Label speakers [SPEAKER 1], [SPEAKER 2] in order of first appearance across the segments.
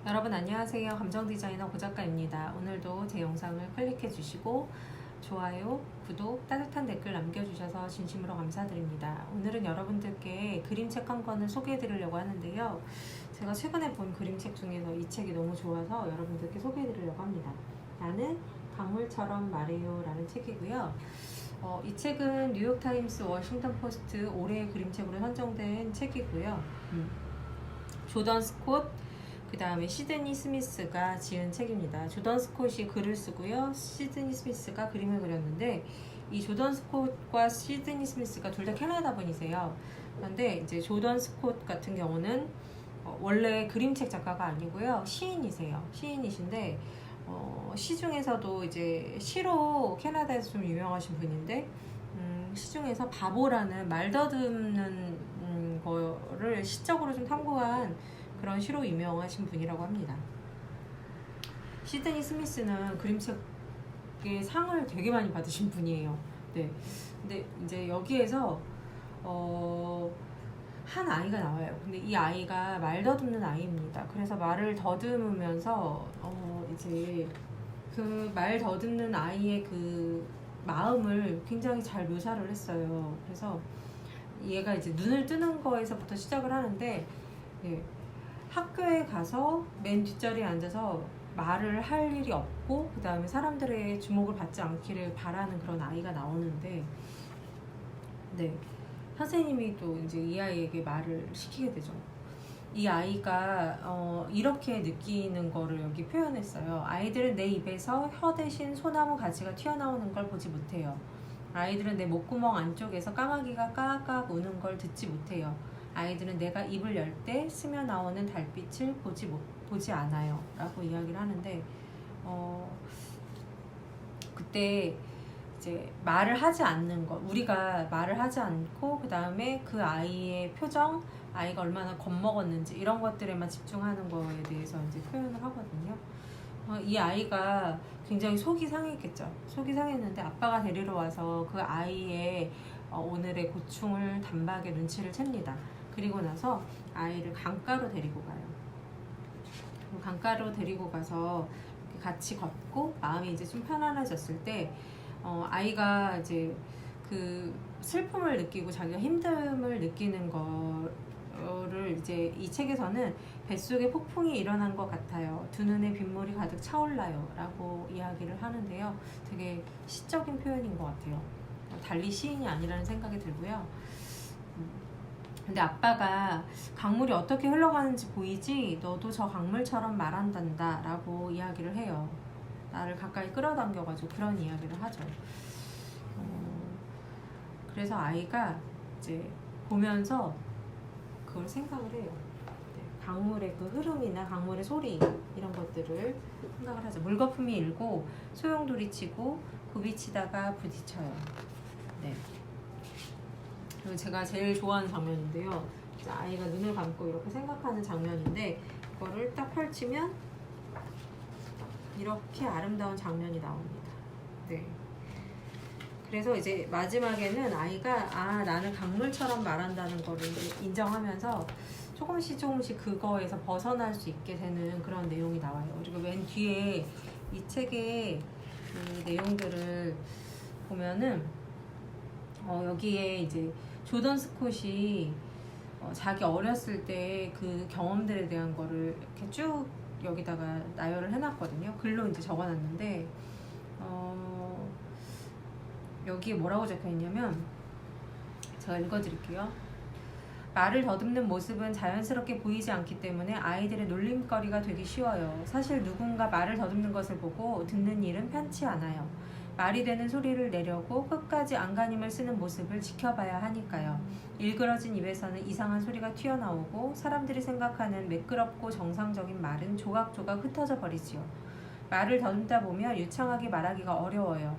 [SPEAKER 1] 여러분 안녕하세요. 감정디자이너 고작가입니다. 오늘도 제 영상을 클릭해 주시고 좋아요, 구독, 따뜻한 댓글 남겨주셔서 진심으로 감사드립니다. 오늘은 여러분들께 그림책 한 권을 소개해 드리려고 하는데요. 제가 최근에 본 그림책 중에서 이 책이 너무 좋아서 여러분들께 소개해 드리려고 합니다. 나는 강물처럼 말해요 라는 책이고요. 이 책은 뉴욕타임스, 워싱턴 포스트 올해의 그림책으로 선정된 책이고요. 조던 스콧, 그 다음에 시드니 스미스가 지은 책입니다. 조던 스콧이 글을 쓰고요. 시드니 스미스가 그림을 그렸는데, 이 조던 스콧과 시드니 스미스가 둘 다 캐나다 분이세요. 그런데 이제 조던 스콧 같은 경우는 원래 그림책 작가가 아니고요. 시인이세요. 시인이신데, 시 중에서도 이제 시로 캐나다에서 좀 유명하신 분인데, 시 중에서 바보라는 말 더듬는 거를 시적으로 좀 탐구한 그런 시로 유명하신 분이라고 합니다. 시드니 스미스는 그림책의 상을 되게 많이 받으신 분이에요. 네. 근데 이제 여기에서 한 아이가 나와요. 근데 이 아이가 말 더듬는 아이입니다. 그래서 말을 더듬으면서 이제 그 말 더듬는 아이의 그 마음을 굉장히 잘 묘사를 했어요. 그래서 얘가 이제 눈을 뜨는 거에서부터 시작을 하는데, 예, 학교에 가서 맨 뒷자리에 앉아서 말을 할 일이 없고 그 다음에 사람들의 주목을 받지 않기를 바라는 그런 아이가 나오는데, 네, 선생님이 또 이제 이 아이에게 말을 시키게 되죠. 이 아이가 이렇게 느끼는 거를 여기 표현했어요. 아이들은 내 입에서 혀 대신 소나무 가지가 튀어나오는 걸 보지 못해요. 아이들은 내 목구멍 안쪽에서 까마귀가 까악까악 우는 걸 듣지 못해요. 아이들은 내가 입을 열 때 스며 나오는 달빛을 보지 않아요 라고 이야기를 하는데, 그때 이제 말을 하지 않는 것, 우리가 말을 하지 않고 그 다음에 그 아이의 표정, 아이가 얼마나 겁먹었는지 이런 것들에만 집중하는 거에 대해서 이제 표현을 하거든요. 이 아이가 굉장히 속이 상했겠죠. 속이 상했는데 아빠가 데리러 와서 그 아이의 오늘의 고충을 단박에 눈치를 챕니다. 그리고 나서 아이를 강가로 데리고 가요. 강가로 데리고 가서 같이 걷고 마음이 이제 좀 편안해졌을 때 아이가 이제 그 슬픔을 느끼고 자기가 힘듦을 느끼는 거를 이제 이 책에서는 뱃속에 폭풍이 일어난 것 같아요. 두 눈에 빗물이 가득 차올라요 라고 이야기를 하는데요. 되게 시적인 표현인 것 같아요. 달리 시인이 아니라는 생각이 들고요. 근데 아빠가 강물이 어떻게 흘러가는지 보이지? 너도 저 강물처럼 말한단다 라고 이야기를 해요. 나를 가까이 끌어당겨가지고 그런 이야기를 하죠. 그래서 아이가 이제 보면서 그걸 생각을 해요. 강물의 그 흐름이나 강물의 소리 이런 것들을 생각을 하죠. 물거품이 일고 소용돌이 치고 굽이치다가 부딪혀요. 네. 그리고 제가 제일 좋아하는 장면인데요. 아이가 눈을 감고 이렇게 생각하는 장면인데, 이거를 딱 펼치면 이렇게 아름다운 장면이 나옵니다. 네. 그래서 이제 마지막에는 아이가 나는 강물처럼 말한다는 거를 인정하면서 조금씩 그거에서 벗어날 수 있게 되는 그런 내용이 나와요. 그리고 맨 뒤에 이 책의 그 내용들을 보면은 여기에 이제 조던 스콧이 자기 어렸을 때 그 경험들에 대한 거를 이렇게 쭉 여기다가 나열을 해놨거든요. 글로 이제 적어놨는데, 여기에 뭐라고 적혀있냐면, 제가 읽어드릴게요. 말을 더듬는 모습은 자연스럽게 보이지 않기 때문에 아이들의 놀림거리가 되기 쉬워요. 사실 누군가 말을 더듬는 것을 보고 듣는 일은 편치 않아요. 말이 되는 소리를 내려고 끝까지 안간힘을 쓰는 모습을 지켜봐야 하니까요. 일그러진 입에서는 이상한 소리가 튀어나오고 사람들이 생각하는 매끄럽고 정상적인 말은 조각조각 흩어져 버리지요. 말을 더듬다 보면 유창하게 말하기가 어려워요.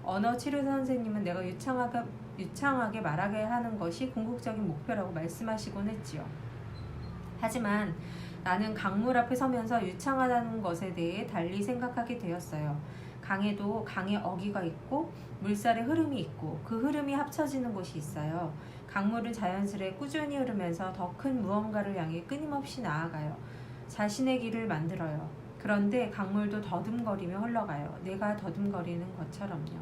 [SPEAKER 1] 언어 치료사 선생님은 내가 유창하게 말하게 하는 것이 궁극적인 목표라고 말씀하시곤 했지요. 하지만 나는 강물 앞에 서면서 유창하다는 것에 대해 달리 생각하게 되었어요. 강에도 강의 어귀가 있고 물살의 흐름이 있고 그 흐름이 합쳐지는 곳이 있어요. 강물은 자연스레 꾸준히 흐르면서 더 큰 무언가를 향해 끊임없이 나아가요. 자신의 길을 만들어요. 그런데 강물도 더듬거리며 흘러가요. 내가 더듬거리는 것처럼요.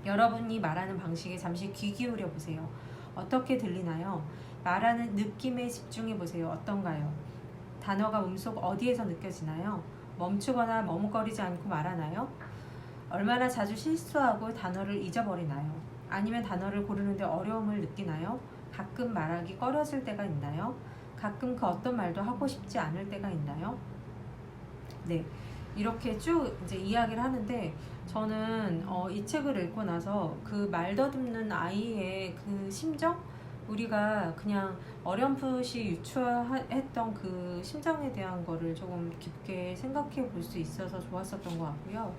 [SPEAKER 1] 여러분이 말하는 방식에 잠시 귀 기울여 보세요. 어떻게 들리나요? 말하는 느낌에 집중해 보세요. 어떤가요? 단어가 몸속 어디에서 느껴지나요? 멈추거나 머뭇거리지 않고 말하나요? 얼마나 자주 실수하고 단어를 잊어버리나요? 아니면 단어를 고르는데 어려움을 느끼나요? 가끔 말하기 꺼려질 때가 있나요? 가끔 그 어떤 말도 하고 싶지 않을 때가 있나요? 네, 이렇게 쭉 이제 이야기를 하는데 저는 이 책을 읽고 나서 그 말더듬는 아이의 그 심정? 우리가 그냥 어렴풋이 유추했던 그 심정에 대한 거를 조금 깊게 생각해 볼 수 있어서 좋았었던 것 같고요.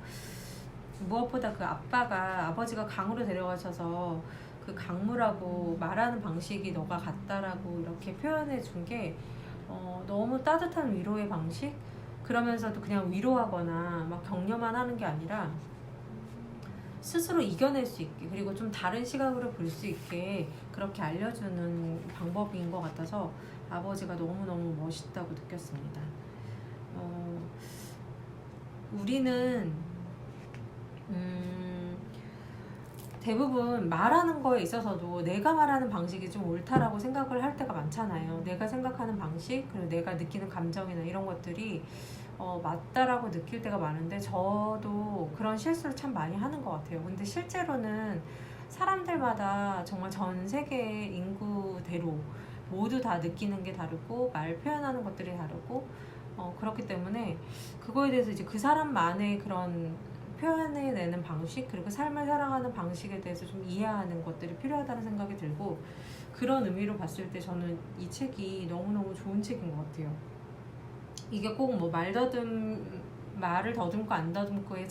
[SPEAKER 1] 무엇보다 그 아버지가 강으로 데려가셔서 그 강물하고 말하는 방식이 너가 같다라고 이렇게 표현해 준 게 너무 따뜻한 위로의 방식? 그러면서도 그냥 위로하거나 막 격려만 하는 게 아니라 스스로 이겨낼 수 있게, 그리고 좀 다른 시각으로 볼 수 있게 그렇게 알려주는 방법인 것 같아서 아버지가 너무너무 멋있다고 느꼈습니다. 우리는 대부분 말하는 거에 있어서도 내가 말하는 방식이 좀 옳다라고 생각을 할 때가 많잖아요. 내가 생각하는 방식, 그리고 내가 느끼는 감정이나 이런 것들이 맞다라고 느낄 때가 많은데 저도 그런 실수를 참 많이 하는 것 같아요. 근데 실제로는 사람들마다 정말 전 세계 인구대로 모두 다 느끼는 게 다르고 말 표현하는 것들이 다르고 그렇기 때문에 그거에 대해서 이제 그 사람만의 그런 표현해내는 방식, 그리고 삶을 살아가는 방식에 대해서 좀 이해하는 것들이 필요하다는 생각이 들고, 그런 의미로 봤을 때 저는 이 책이 너무너무 좋은 책인 것 같아요. 이게 꼭 뭐 말을 더듬고 안 더듬고의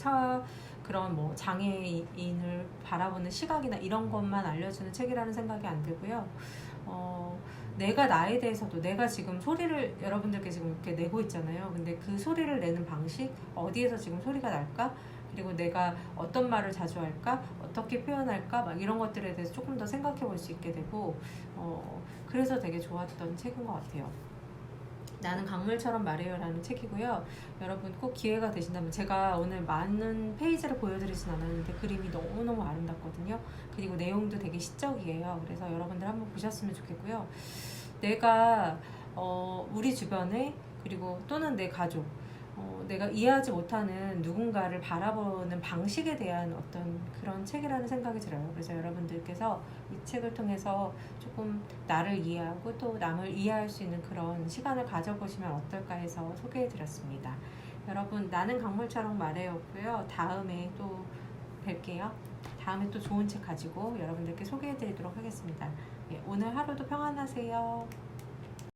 [SPEAKER 1] 그런 뭐 장애인을 바라보는 시각이나 이런 것만 알려주는 책이라는 생각이 안 들고요. 내가 나에 대해서도, 내가 지금 소리를 여러분들께 지금 이렇게 내고 있잖아요. 근데 그 소리를 내는 방식, 어디에서 지금 소리가 날까? 그리고 내가 어떤 말을 자주 할까? 어떻게 표현할까? 막 이런 것들에 대해서 조금 더 생각해 볼 수 있게 되고, 그래서 되게 좋았던 책인 것 같아요. 나는 강물처럼 말해요 라는 책이고요. 여러분 꼭 기회가 되신다면, 제가 오늘 많은 페이지를 보여드리진 않았는데 그림이 너무너무 아름답거든요. 그리고 내용도 되게 시적이에요. 그래서 여러분들 한번 보셨으면 좋겠고요. 내가 우리 주변에, 그리고 또는 내 가족, 내가 이해하지 못하는 누군가를 바라보는 방식에 대한 어떤 그런 책이라는 생각이 들어요. 그래서 여러분들께서 이 책을 통해서 조금 나를 이해하고 또 남을 이해할 수 있는 그런 시간을 가져보시면 어떨까 해서 소개해드렸습니다. 여러분, 나는 강물처럼 말해요고요. 다음에 또 뵐게요. 다음에 또 좋은 책 가지고 여러분들께 소개해드리도록 하겠습니다. 오늘 하루도 평안하세요.